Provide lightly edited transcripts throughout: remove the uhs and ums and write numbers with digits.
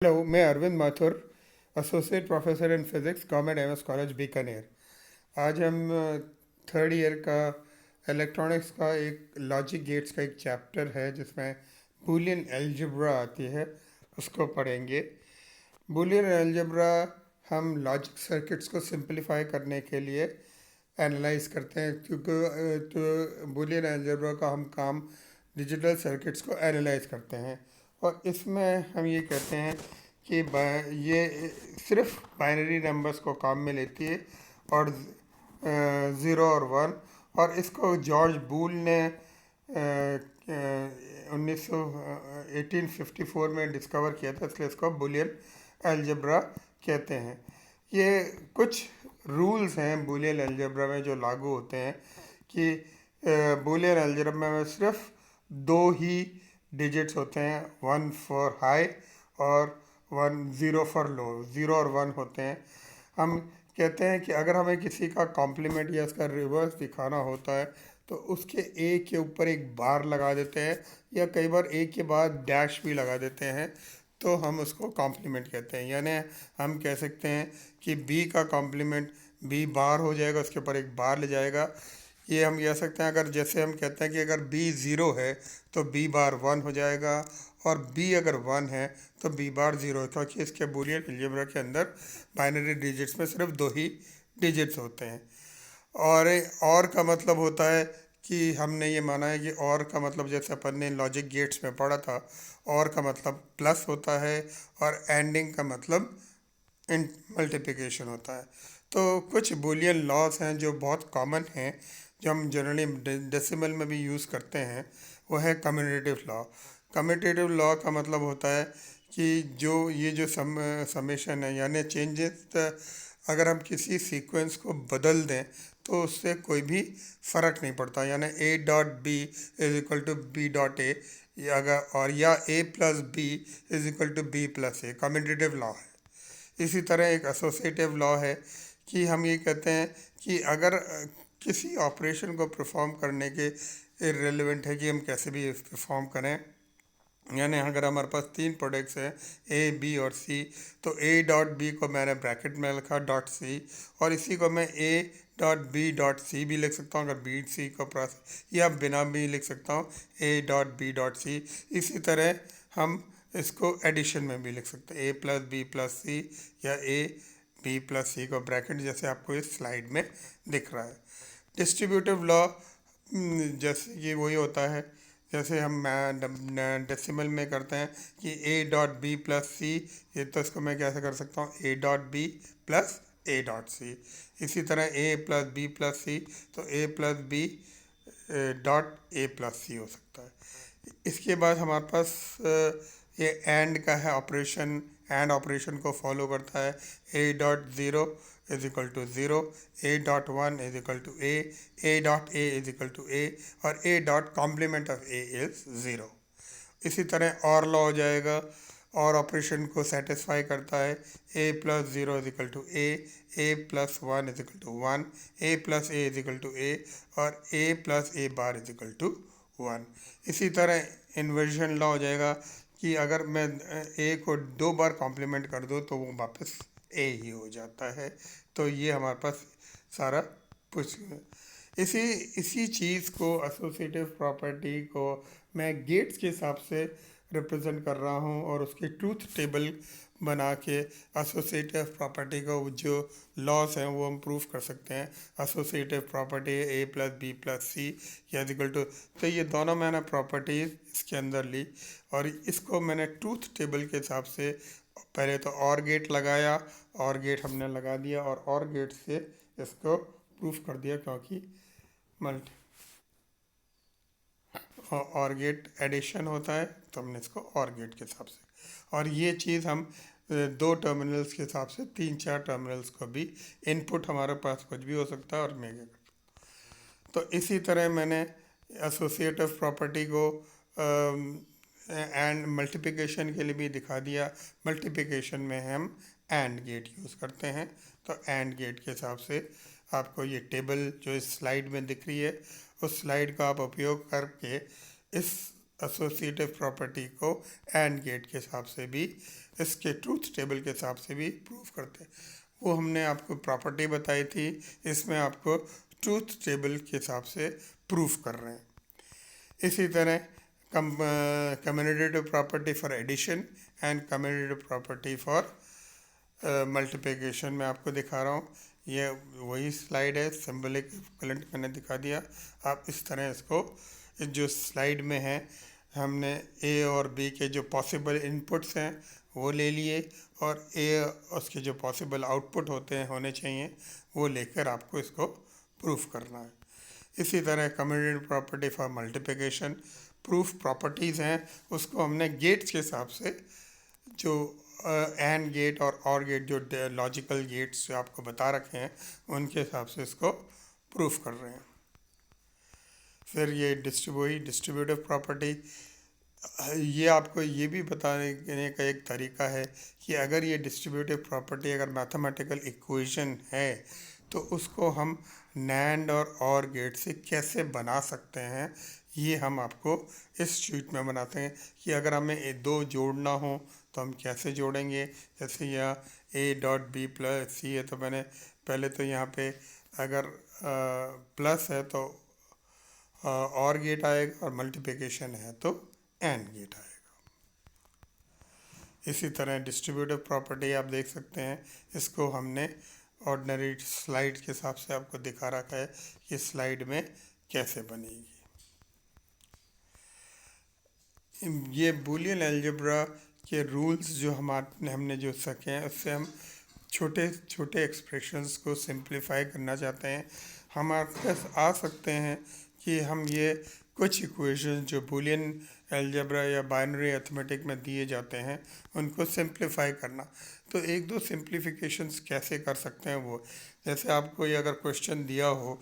Hello, मैं Arvind Mathur, associate professor in physics, government MS college Bikaner. आज हम थर्ड ईयर का इलेक्ट्रॉनिक्स का एक लॉजिक गेट्स का एक चैप्टर है जिसमें बूलियन अलजेब्रा आती है, उसको पढ़ेंगे। बूलियन अलजेब्रा हम लॉजिक सर्किट्स को सिंपलीफाई करने के लिए एनालाइज करते हैं, क्योंकि तो बूलियन अलजेब्रा का हम काम डिजिटल सर्किट्स को एनालाइज करते हैं। और इसमें हम ये कहते हैं कि ये सिर्फ बाइनरी नंबर्स को काम में लेती है, और ज़ीरो और वन। और इसको जॉर्ज बूल ने 1854 में डिस्कवर किया था, इसलिए इसको बुलियन अलजेब्रा कहते हैं। ये कुछ रूल्स हैं बुलियन अलजेब्रा में जो लागू होते हैं कि बुलियन अलजेब्रा में सिर्फ दो ही डिजिट्स होते हैं, वन फॉर हाई और one zero for low. Zero और वन होते हैं। हम कहते हैं कि अगर हमें किसी का कॉम्प्लीमेंट या इसका रिवर्स दिखाना होता है तो उसके ए के ऊपर एक बार लगा देते हैं, या कई बार ए के बाद डैश भी लगा देते हैं, तो हम उसको कॉम्प्लीमेंट कहते हैं। यानी हम कह सकते हैं कि बी का कॉम्प्लीमेंट बी बार हो जाएगा, उसके ऊपर एक बार ले जाएगा। ये हम कह सकते हैं, अगर जैसे हम कहते हैं कि अगर बी ज़ीरो है तो बी बार वन हो जाएगा, और बी अगर वन है तो बी बार ज़ीरो है, क्योंकि इसके बूलियन अलजेब्रा के अंदर बाइनरी डिजिट्स में सिर्फ दो ही डिजिट्स होते हैं। और का मतलब होता है कि हमने ये माना है कि और का मतलब, जैसे अपन ने लॉजिक गेट्स में पढ़ा था, और का मतलब प्लस होता है, और एंडिंग का मतलब इन मल्टीप्लिकेशन होता है। तो कुछ बूलियन लॉज हैं जो बहुत कॉमन हैं, जो हम जनरली डेसिमल में भी यूज़ करते हैं। वो है कम्यूटेटिव लॉ। कम्यूटेटिव लॉ का मतलब होता है कि ये जो समेशन है, यानी चेंजेस, अगर हम किसी सीक्वेंस को बदल दें तो उससे कोई भी फ़र्क नहीं पड़ता। यानी A dot B is equal to B dot A, या A plus B is equal to B plus A, commutative law है। इसी तरह एक एसोसिएटिव लॉ है कि हम ये कहते हैं कि अगर किसी ऑपरेशन को परफॉर्म करने के इर्रेलेवेंट है कि हम कैसे भी परफॉर्म करें। यानी अगर हमारे पास तीन प्रोडक्ट्स हैं, ए बी और सी, तो ए डॉट बी को मैंने ब्रैकेट में लिखा डॉट सी, और इसी को मैं A dot B dot C भी लिख सकता हूँ अगर बी सी को प्रोसेस, या बिना भी लिख सकता हूँ A dot B dot C. इसी तरह हम इसको एडिशन में भी लिख सकते हैं, ए प्लस बी प्लस सी, या ए बी प्लस सी को ब्रैकेट, जैसे आपको इस स्लाइड में दिख रहा है। डिस्ट्रीब्यूटिव लॉ जैसे ये वही होता है जैसे हम डेसिमल में करते हैं कि A dot B plus C, ये तो इसको मैं कैसे कर सकता हूँ, A dot B plus A dot C. इसी तरह A plus B plus C, तो A plus B dot A plus C हो सकता है। इसके बाद हमारे पास ये एंड का है ऑपरेशन। एंड ऑपरेशन को फॉलो करता है A dot zero is equal to zero, A dot one is equal to A dot A is equal to A, और A dot complement of A is zero. इसी तरह और law हो जाएगा, और ऑपरेशन को सेटिस्फाई करता है A plus zero is equal to A plus one is equal to one, A plus A is equal to A, और A plus A bar is equal to one. इसी तरह inversion law हो जाएगा कि अगर मैं ए को दो बार कॉम्प्लीमेंट कर दूँ तो वो वापस ए ही हो जाता है। तो ये हमारे पास सारा कुछ इसी इसी चीज़ को, एसोसिएटिव प्रॉपर्टी को मैं गेट्स के हिसाब से रिप्रेजेंट कर रहा हूँ, और उसकी ट्रूथ टेबल बना के एसोसिएटिव प्रॉपर्टी को जो लॉस हैं वो हम प्रूव कर सकते हैं। एसोसिएटिव प्रॉपर्टी ए प्लस बी प्लस सी या इक्वल टू, तो ये दोनों मैंने प्रॉपर्टीज इसके अंदर ली, और इसको मैंने ट्रूथ टेबल के हिसाब से पहले तो और गेट लगाया, और गेट हमने लगा दिया, और गेट से इसको प्रूफ कर दिया, क्योंकि मल्टी और गेट एडिशन होता है तो हमने इसको और गेट के हिसाब से। और ये चीज़ हम दो टर्मिनल्स के हिसाब से तीन चार टर्मिनल्स को भी, इनपुट हमारे पास कुछ भी हो सकता है, और मैं क्या करता हूँ। तो इसी तरह मैंने एसोसिएटिव प्रॉपर्टी को एंड मल्टीप्लिकेशन के लिए भी दिखा दिया। मल्टीप्लिकेशन में हम एंड गेट यूज़ करते हैं, तो एंड गेट के हिसाब से आपको ये टेबल जो इस स्लाइड में दिख रही है, उस स्लाइड का आप उपयोग करके इस एसोसिएटिव प्रॉपर्टी को एंड गेट के हिसाब से भी इसके ट्रूथ टेबल के हिसाब से भी प्रूफ करते हैं। वो हमने आपको प्रॉपर्टी बताई थी, इसमें आपको ट्रूथ टेबल के हिसाब से प्रूफ कर रहे हैं। इसी तरह commutative property for addition and commutative property for multiplication में आपको दिखा रहा हूँ। ये वही स्लाइड है, सिंबलिक इक्विवेलेंट मैंने दिखा दिया। आप इस तरह इसको, जो स्लाइड में है, हमने ए और बी के जो पॉसिबल इनपुट्स हैं वो ले लिए, और ए उसके जो पॉसिबल आउटपुट होने चाहिए वो लेकर आपको इसको प्रूफ करना है। इसी तरह commutative property for multiplication, proof properties हैं, उसको हमने गेट्स के हिसाब से, जो एंड गेट और गेट, जो लॉजिकल गेट्स जो आपको बता रखे हैं, उनके हिसाब से इसको प्रूफ कर रहे हैं। फिर ये डिस्ट्रीब्यूटिव प्रॉपर्टी, ये आपको ये भी बताने का एक तरीका है कि अगर ये डिस्ट्रीब्यूटिव प्रॉपर्टी अगर मैथमेटिकल इक्वेशन है तो उसको हम नैंड और गेट से कैसे बना सकते हैं, ये हम आपको इस शीट में बनाते हैं कि अगर हमें दो जोड़ना हो तो हम कैसे जोड़ेंगे। जैसे यहाँ ए डॉट बी प्लस सी है, तो मैंने पहले तो यहाँ पे अगर प्लस है तो और गेट आएगा, और मल्टीप्लिकेशन है तो एंड गेट आएगा। इसी तरह डिस्ट्रीब्यूटिव प्रॉपर्टी आप देख सकते हैं, इसको हमने ऑर्डिनरी स्लाइड के हिसाब से आपको दिखा रखा है कि स्लाइड में कैसे बनेगी। ये बूलियन अलजेब्रा के रूल्स जो हमने जो सके हैं, उससे हम छोटे छोटे एक्सप्रेशंस को सिंप्लीफाई करना चाहते हैं। हमारे पास आ सकते हैं कि हम ये कुछ इक्वेशन जो बूलियन अलजेब्रा या बाइनरी अर्थमेटिक में दिए जाते हैं उनको सिंप्लीफाई करना। तो एक दो सिंप्लीफिकेशंस कैसे कर सकते हैं वो, जैसे आपको ये अगर क्वेश्चन दिया हो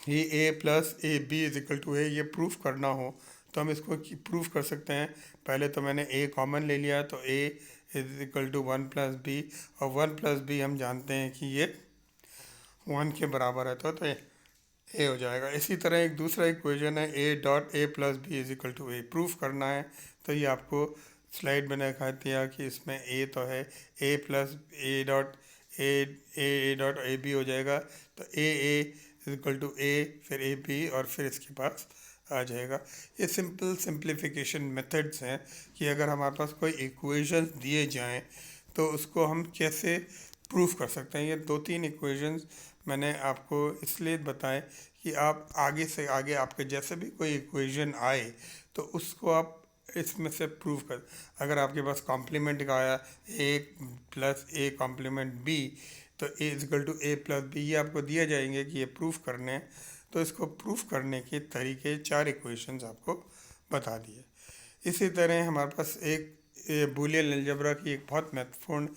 ये A plus A B is equal to A, ये प्रूफ करना हो तो हम इसको प्रूफ कर सकते हैं। पहले तो मैंने ए कॉमन ले लिया, तो A is equal to 1 plus B, और 1 प्लस बी हम जानते हैं कि ये 1 के बराबर है, तो ए हो जाएगा। इसी तरह एक दूसरा इक्वेशन है A dot A plus B is equal to A, proof करना है तो ये आपको स्लाइड में दिखा दिया कि इसमें ए तो है, A plus A dot A dot A B हो जाएगा, तो A is equal to A, फिर ए बी, और फिर इसके पास आ जाएगा। ये सिंपल सिंप्लीफिकेशन मेथड्स हैं कि अगर हमारे पास कोई इक्वेशंस दिए जाएं तो उसको हम कैसे प्रूफ कर सकते हैं। ये 2-3 इक्वेशंस मैंने आपको इसलिए बताए कि आप आगे से आगे आपके जैसे भी कोई इक्वेशन आए तो उसको आप इसमें से प्रूफ कर, अगर आपके पास कॉम्प्लीमेंट का आया A plus A complement B, तो A equal to A plus B, ये आपको दिए जाएंगे कि ये प्रूफ करने हैं। तो इसको प्रूफ करने के तरीके 4 इक्वेशंस आपको बता दिए। इसी तरह हमारे पास एक बूलियन अलजेब्रा की एक बहुत महत्वपूर्ण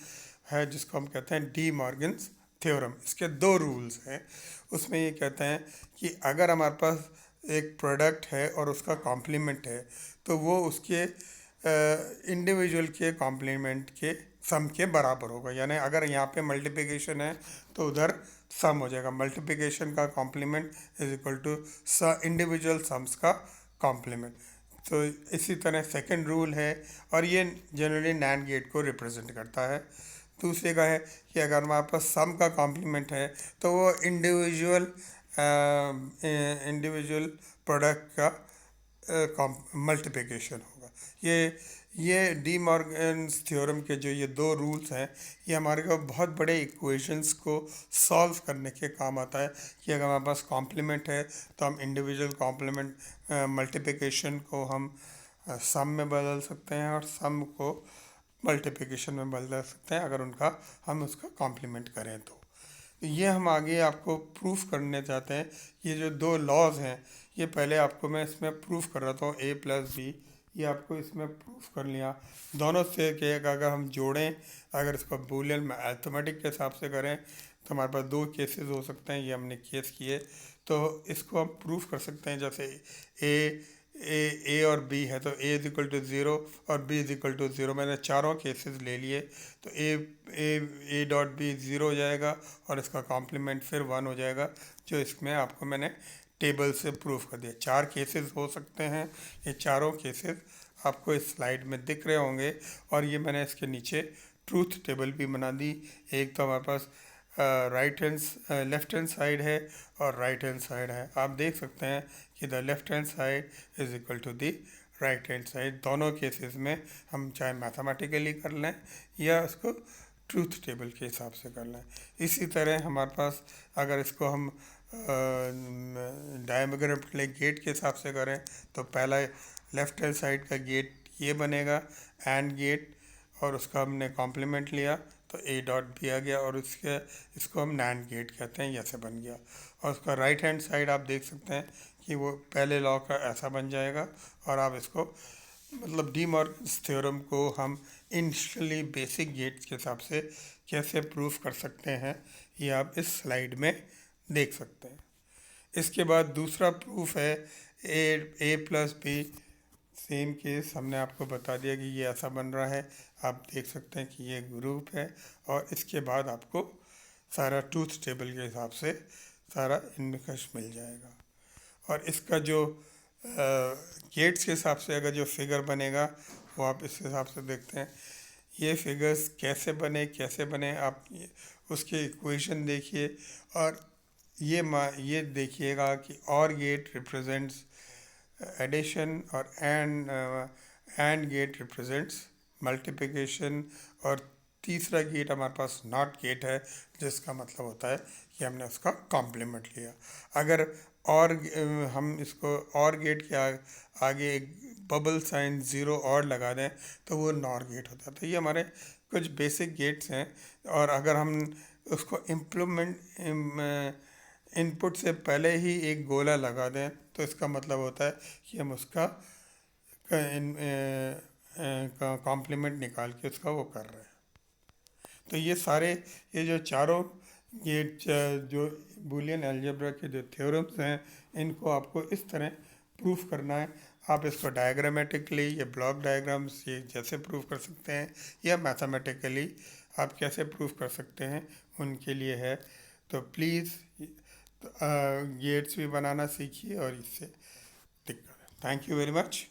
है जिसको हम कहते हैं डी मॉर्गन्स थ्योरम। इसके 2 रूल्स हैं। उसमें ये कहते हैं कि अगर हमारे पास एक प्रोडक्ट है और उसका कॉम्प्लीमेंट है तो वो उसके इंडिविजुअल के कॉम्प्लीमेंट के सम के बराबर होगा। यानी अगर यहाँ पे मल्टीप्लिकेशन है तो उधर सम हो जाएगा, मल्टीप्लिकेशन का complement is equal to individual sums का कॉम्प्लीमेंट। तो इसी तरह सेकंड रूल है, और ये जनरली नैंड गेट को रिप्रेजेंट करता है। दूसरे का है कि अगर हमारे पास सम का कॉम्प्लीमेंट है तो वो इंडिविजुअल प्रोडक्ट का मल्टीप्लिकेशन होगा। ये डी मॉर्गन्स थ्योरम के जो ये 2 रूल्स हैं, ये हमारे को बहुत बड़े इक्वेशंस को सॉल्व करने के काम आता है कि अगर हमारे पास कॉम्प्लीमेंट है तो हम इंडिविजुअल कॉम्प्लीमेंट मल्टीप्लिकेशन को हम सम में बदल सकते हैं, और सम को मल्टीप्लिकेशन में बदल सकते हैं अगर हम उसका कॉम्प्लीमेंट करें तो। ये हम आगे आपको प्रूफ करने चाहते हैं। ये जो 2 लॉज हैं, ये पहले आपको मैं इसमें प्रूफ कर रहा था, ए प्लस बी, ये आपको इसमें प्रूफ कर लिया। दोनों से कि अगर हम जोड़ें, अगर इसको बूलियन में अरिथमेटिक के हिसाब से करें तो हमारे पास 2 केसेस हो सकते हैं। ये हमने केस किए तो इसको हम प्रूफ कर सकते हैं। जैसे ए और बी है तो ए इज इक्वल टू 0 और बी इज इक्वल टू 0, मैंने चारों केसेस ले लिए। तो ए डॉट बी 0 हो जाएगा और इसका कॉम्प्लीमेंट फिर 1 हो जाएगा, जो इसमें आपको मैंने टेबल से प्रूफ कर दिया। 4 केसेस हो सकते हैं, ये चारों केसेस आपको इस स्लाइड में दिख रहे होंगे। और ये मैंने इसके नीचे ट्रूथ टेबल भी बना दी। एक तो हमारे पास लेफ्ट हैंड साइड है और राइट हैंड साइड है। आप देख सकते हैं कि the left hand side is equal to the right hand side. दोनों केसेस में हम चाहे मैथमेटिकली कर लें या उसको ट्रूथ टेबल के हिसाब से कर लें। इसी तरह हमारे पास अगर इसको हम डायग्रामेटिकली गेट के हिसाब से करें तो पहला लेफ्ट हैंड साइड का गेट ये बनेगा एंड गेट, और उसका हमने कॉम्प्लीमेंट लिया तो ए डॉट भी आ गया, और इसको हम नैंड गेट कहते हैं, ऐसे बन गया। और उसका राइट हैंड साइड आप देख सकते हैं कि वो पहले लॉ का ऐसा बन जाएगा। और आप इसको मतलब डी मॉर्गन्स थ्योरम को हम इनिशियली बेसिक गेट्स के हिसाब से कैसे प्रूफ कर सकते हैं ये आप इस स्लाइड में देख सकते हैं। इसके बाद दूसरा प्रूफ है A plus B, same case हमने आपको बता दिया कि ये ऐसा बन रहा है। आप देख सकते हैं कि ये ग्रुप है, और इसके बाद आपको सारा ट्रूथ टेबल के हिसाब से सारा निष्कर्ष मिल जाएगा। और इसका जो गेट्स के हिसाब से अगर जो फिगर बनेगा वो आप इस हिसाब से देखते हैं। ये फिगर्स कैसे बने आप उसके इक्वेशन देखिए, और ये देखिएगा कि और गेट रिप्रेजेंट्स एडिशन और एंड गेट रिप्रेजेंट्स मल्टीप्लिकेशन, और तीसरा गेट हमारे पास नॉट गेट है, जिसका मतलब होता है कि हमने उसका कॉम्प्लीमेंट लिया। अगर और हम इसको और गेट के आगे एक बबल साइन ज़ीरो और लगा दें तो वो नॉर गेट होता है। तो ये हमारे कुछ बेसिक गेट्स हैं, और अगर हम उसको इनपुट से पहले ही एक गोला लगा दें तो इसका मतलब होता है कि हम उसका कॉम्प्लीमेंट निकाल के उसका वो कर रहे हैं। तो ये जो चारों गेट जो बूलियन अलजेब्रा के जो थ्योरम्स हैं, इनको आपको इस तरह प्रूफ करना है। आप इसको डायग्रामेटिकली या ब्लॉक डायग्राम्स ये जैसे प्रूफ कर सकते हैं, या मैथमेटिकली आप कैसे प्रूफ कर सकते हैं उनके लिए है। तो प्लीज़ गेट्स भी बनाना सीखिए और इससे दिक्कत। Thank you very much.